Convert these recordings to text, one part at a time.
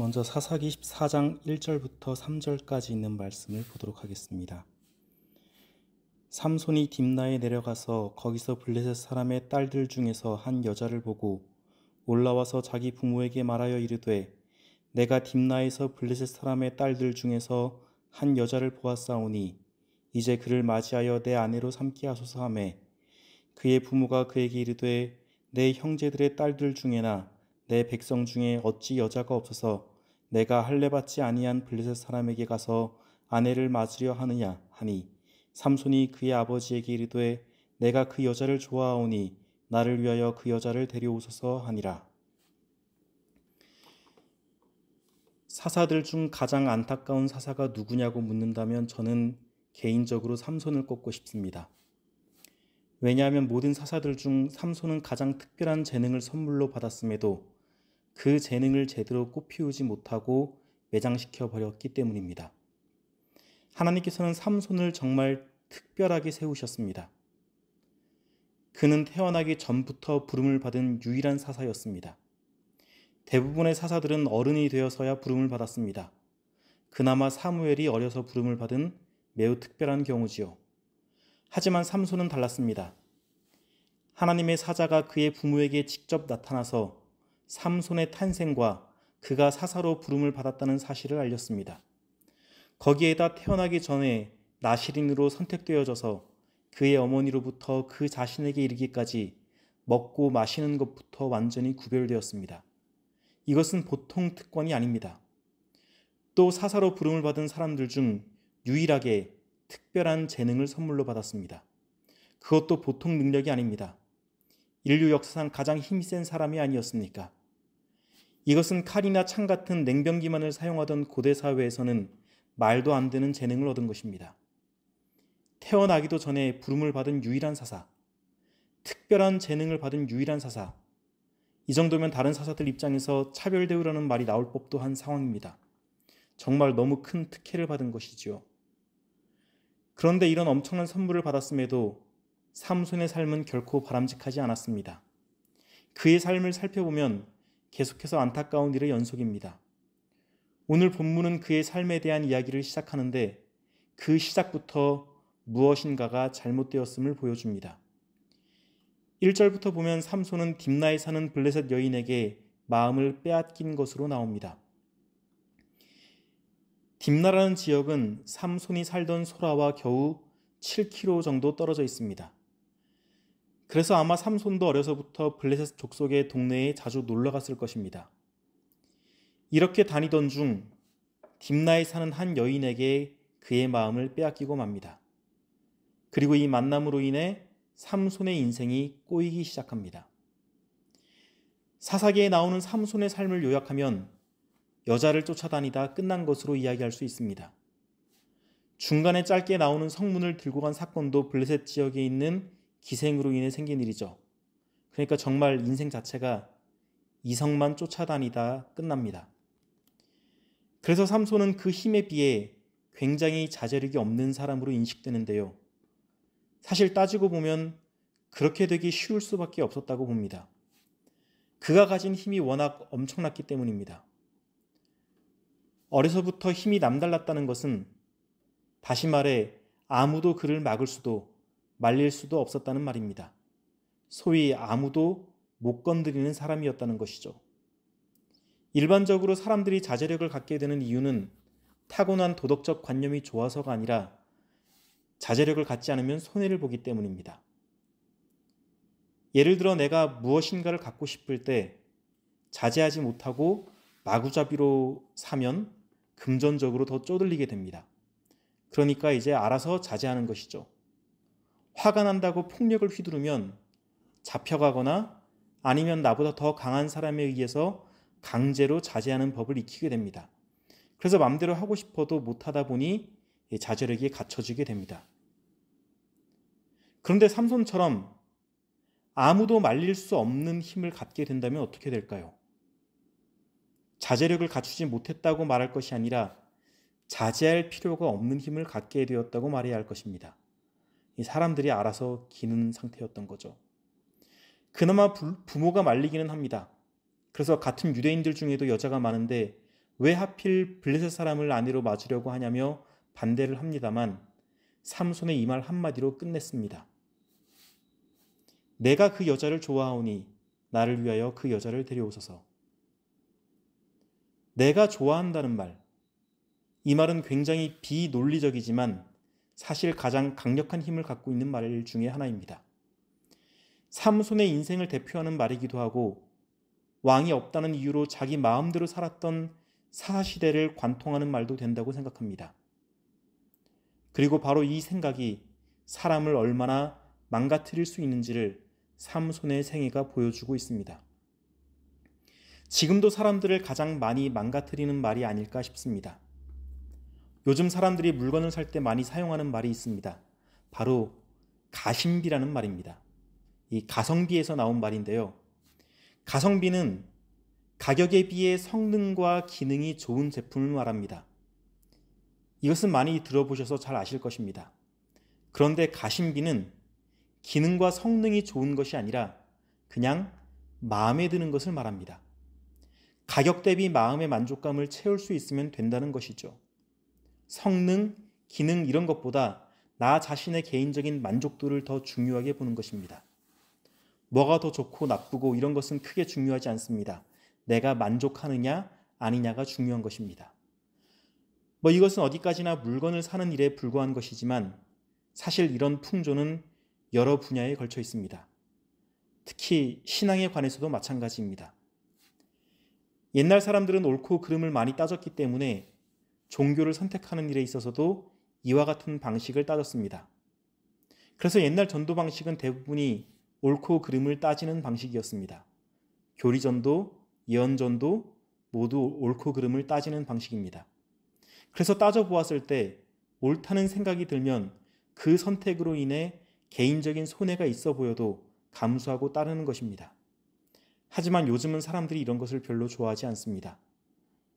먼저 사사기 14장 1절부터 3절까지 있는 말씀을 보도록 하겠습니다. 삼손이 딥나에 내려가서 거기서 블레셋 사람의 딸들 중에서 한 여자를 보고 올라와서 자기 부모에게 말하여 이르되 내가 딥나에서 블레셋 사람의 딸들 중에서 한 여자를 보았사오니 이제 그를 맞이하여 내 아내로 삼게 하소서 하매 그의 부모가 그에게 이르되 내 형제들의 딸들 중에나 내 백성 중에 어찌 여자가 없어서 내가 할례받지 아니한 블레셋 사람에게 가서 아내를 맞으려 하느냐 하니 삼손이 그의 아버지에게 이르되 내가 그 여자를 좋아하오니 나를 위하여 그 여자를 데려오소서 하니라. 사사들 중 가장 안타까운 사사가 누구냐고 묻는다면 저는 개인적으로 삼손을 꼽고 싶습니다. 왜냐하면 모든 사사들 중 삼손은 가장 특별한 재능을 선물로 받았음에도 그 재능을 제대로 꽃피우지 못하고 매장시켜 버렸기 때문입니다. 하나님께서는 삼손을 정말 특별하게 세우셨습니다. 그는 태어나기 전부터 부름을 받은 유일한 사사였습니다. 대부분의 사사들은 어른이 되어서야 부름을 받았습니다. 그나마 사무엘이 어려서 부름을 받은 매우 특별한 경우지요. 하지만 삼손은 달랐습니다. 하나님의 사자가 그의 부모에게 직접 나타나서 삼손의 탄생과 그가 사사로 부름을 받았다는 사실을 알렸습니다. 거기에다 태어나기 전에 나실인으로 선택되어져서 그의 어머니로부터 그 자신에게 이르기까지 먹고 마시는 것부터 완전히 구별되었습니다. 이것은 보통 특권이 아닙니다. 또 사사로 부름을 받은 사람들 중 유일하게 특별한 재능을 선물로 받았습니다. 그것도 보통 능력이 아닙니다. 인류 역사상 가장 힘이 센 사람이 아니었습니까? 이것은 칼이나 창 같은 냉병기만을 사용하던 고대 사회에서는 말도 안 되는 재능을 얻은 것입니다. 태어나기도 전에 부름을 받은 유일한 사사, 특별한 재능을 받은 유일한 사사, 이 정도면 다른 사사들 입장에서 차별 대우라는 말이 나올 법도 한 상황입니다. 정말 너무 큰 특혜를 받은 것이지요. 그런데 이런 엄청난 선물을 받았음에도 삼손의 삶은 결코 바람직하지 않았습니다. 그의 삶을 살펴보면 계속해서 안타까운 일의 연속입니다. 오늘 본문은 그의 삶에 대한 이야기를 시작하는데 그 시작부터 무엇인가가 잘못되었음을 보여줍니다. 1절부터 보면 삼손은 딥나에 사는 블레셋 여인에게 마음을 빼앗긴 것으로 나옵니다. 딥나라는 지역은 삼손이 살던 소라와 겨우 7km 정도 떨어져 있습니다. 그래서 아마 삼손도 어려서부터 블레셋 족속의 동네에 자주 놀러 갔을 것입니다. 이렇게 다니던 중 딥나에 사는 한 여인에게 그의 마음을 빼앗기고 맙니다. 그리고 이 만남으로 인해 삼손의 인생이 꼬이기 시작합니다. 사사기에 나오는 삼손의 삶을 요약하면 여자를 쫓아다니다 끝난 것으로 이야기할 수 있습니다. 중간에 짧게 나오는 성문을 들고 간 사건도 블레셋 지역에 있는 기생으로 인해 생긴 일이죠. 그러니까 정말 인생 자체가 이성만 쫓아다니다 끝납니다. 그래서 삼손은 그 힘에 비해 굉장히 자제력이 없는 사람으로 인식되는데요. 사실 따지고 보면 그렇게 되기 쉬울 수밖에 없었다고 봅니다. 그가 가진 힘이 워낙 엄청났기 때문입니다. 어려서부터 힘이 남달랐다는 것은 다시 말해 아무도 그를 막을 수도 말릴 수도 없었다는 말입니다. 소위 아무도 못 건드리는 사람이었다는 것이죠. 일반적으로 사람들이 자제력을 갖게 되는 이유는 타고난 도덕적 관념이 좋아서가 아니라 자제력을 갖지 않으면 손해를 보기 때문입니다. 예를 들어 내가 무엇인가를 갖고 싶을 때 자제하지 못하고 마구잡이로 사면 금전적으로 더 쪼들리게 됩니다. 그러니까 이제 알아서 자제하는 것이죠. 화가 난다고 폭력을 휘두르면 잡혀가거나 아니면 나보다 더 강한 사람에 의해서 강제로 자제하는 법을 익히게 됩니다. 그래서 마음대로 하고 싶어도 못하다 보니 자제력이 갖춰지게 됩니다. 그런데 삼손처럼 아무도 말릴 수 없는 힘을 갖게 된다면 어떻게 될까요? 자제력을 갖추지 못했다고 말할 것이 아니라 자제할 필요가 없는 힘을 갖게 되었다고 말해야 할 것입니다. 이 사람들이 알아서 기는 상태였던 거죠. 그나마 부모가 말리기는 합니다. 그래서 같은 유대인들 중에도 여자가 많은데 왜 하필 블레셋 사람을 아내로 맞으려고 하냐며 반대를 합니다만 삼손의 이 말 한마디로 끝냈습니다. 내가 그 여자를 좋아하오니 나를 위하여 그 여자를 데려오소서. 내가 좋아한다는 말, 이 말은 굉장히 비논리적이지만 사실 가장 강력한 힘을 갖고 있는 말 중에 하나입니다. 삼손의 인생을 대표하는 말이기도 하고 왕이 없다는 이유로 자기 마음대로 살았던 사사시대를 관통하는 말도 된다고 생각합니다. 그리고 바로 이 생각이 사람을 얼마나 망가뜨릴 수 있는지를 삼손의 생애가 보여주고 있습니다. 지금도 사람들을 가장 많이 망가뜨리는 말이 아닐까 싶습니다. 요즘 사람들이 물건을 살 때 많이 사용하는 말이 있습니다. 바로 가심비라는 말입니다. 이 가성비에서 나온 말인데요. 가성비는 가격에 비해 성능과 기능이 좋은 제품을 말합니다. 이것은 많이 들어보셔서 잘 아실 것입니다. 그런데 가심비는 기능과 성능이 좋은 것이 아니라 그냥 마음에 드는 것을 말합니다. 가격 대비 마음의 만족감을 채울 수 있으면 된다는 것이죠. 성능, 기능 이런 것보다 나 자신의 개인적인 만족도를 더 중요하게 보는 것입니다. 뭐가 더 좋고 나쁘고 이런 것은 크게 중요하지 않습니다. 내가 만족하느냐 아니냐가 중요한 것입니다. 이것은 어디까지나 물건을 사는 일에 불과한 것이지만 사실 이런 풍조는 여러 분야에 걸쳐 있습니다. 특히 신앙에 관해서도 마찬가지입니다. 옛날 사람들은 옳고 그름을 많이 따졌기 때문에 종교를 선택하는 일에 있어서도 이와 같은 방식을 따졌습니다. 그래서 옛날 전도 방식은 대부분이 옳고 그름을 따지는 방식이었습니다. 교리전도, 예언전도 모두 옳고 그름을 따지는 방식입니다. 그래서 따져보았을 때 옳다는 생각이 들면 그 선택으로 인해 개인적인 손해가 있어 보여도 감수하고 따르는 것입니다. 하지만 요즘은 사람들이 이런 것을 별로 좋아하지 않습니다.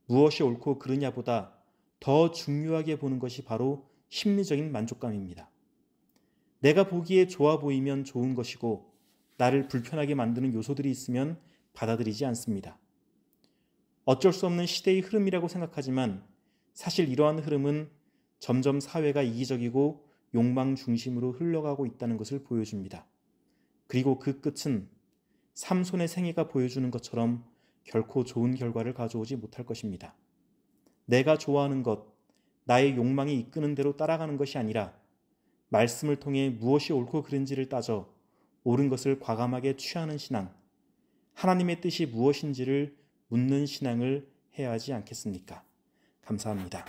무엇이 옳고 그르냐보다 더 중요하게 보는 것이 바로 심리적인 만족감입니다. 내가 보기에 좋아 보이면 좋은 것이고 나를 불편하게 만드는 요소들이 있으면 받아들이지 않습니다. 어쩔 수 없는 시대의 흐름이라고 생각하지만 사실 이러한 흐름은 점점 사회가 이기적이고 욕망 중심으로 흘러가고 있다는 것을 보여줍니다. 그리고 그 끝은 삼손의 생애가 보여주는 것처럼 결코 좋은 결과를 가져오지 못할 것입니다. 내가 좋아하는 것, 나의 욕망이 이끄는 대로 따라가는 것이 아니라 말씀을 통해 무엇이 옳고 그른지를 따져 옳은 것을 과감하게 취하는 신앙, 하나님의 뜻이 무엇인지를 묻는 신앙을 해야 하지 않겠습니까? 감사합니다.